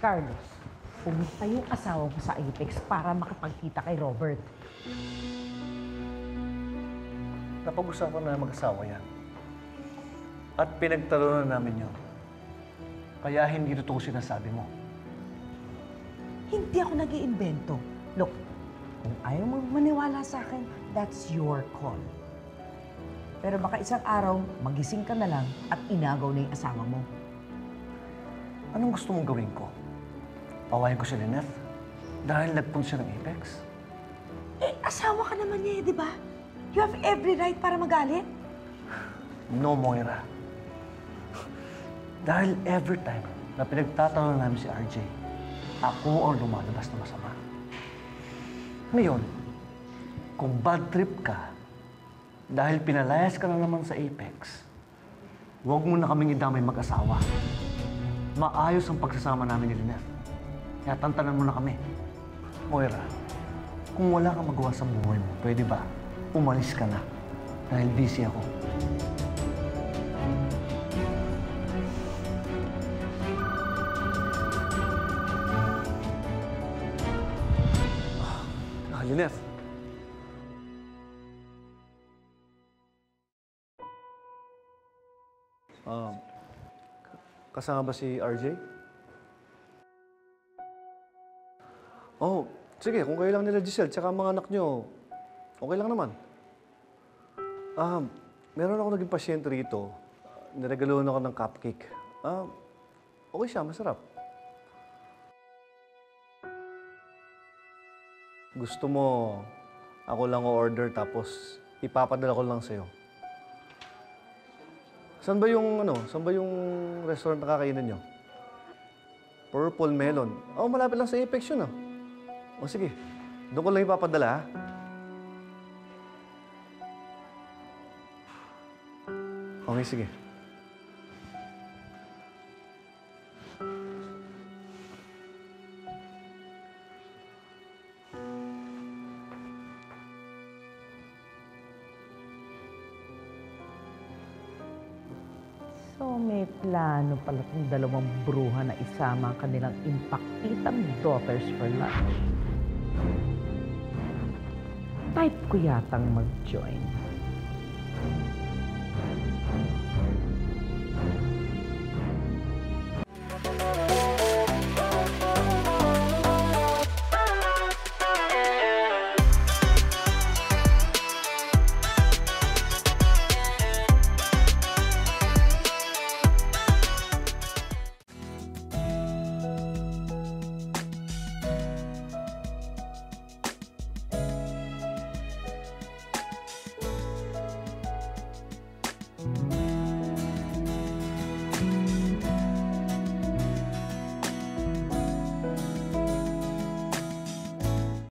Carlos, pumunta yung asawa mo sa Apex para makapagkita kay Robert. Napag-usapan na mag-asawa yan. At pinagtalunan namin yun. Kaya hindi totoo sinasabi mo. Hindi ako nag-iimbento. Look, kung ayaw mo maniwala sa akin, that's your call. Pero baka isang araw, magising ka na lang at inagaw na yung asawa mo. Anong gusto mong gawin ko? Pawayan ko si Lynette dahil nagpunta siya ng Apex? Eh, asawa ka naman niya di ba? You have every right para magalit. No, Moira. Dahil every time na pinagtatanong namin si RJ, ako ang lumalabas na masama. Ngayon, kung bad trip ka, dahil pinalayas ka na naman sa Apex, huwag mo na kaming idamay mag-asawa. Maayos ang pagsasama namin ni Lynette. Kaya tantanan mo na kami. Moira, kung wala kang magawa sa buhay mo, pwede ba umalis ka na? Dahil busy ako. Lynette. Kasama ba si RJ? Oh, sige. Kung kayo lang nila Giselle, tsaka mga anak nyo, okay lang naman. Meron ako naging pasyente rito. Niregaloan ako ng cupcake. Okay siya, masarap. Gusto mo, ako lang o-order tapos ipapadala ko lang sa'yo. Saan ba yung, restaurant na kakainan nyo? Purple Melon. Oh, malapit lang sa Apex yun, O sige, doon ko lang ipapadala, ha? Okay, sige. So may plano pala itong dalawang bruha na isama ang kanilang impactitang daughters for lunch. Type ko yatang mag-join.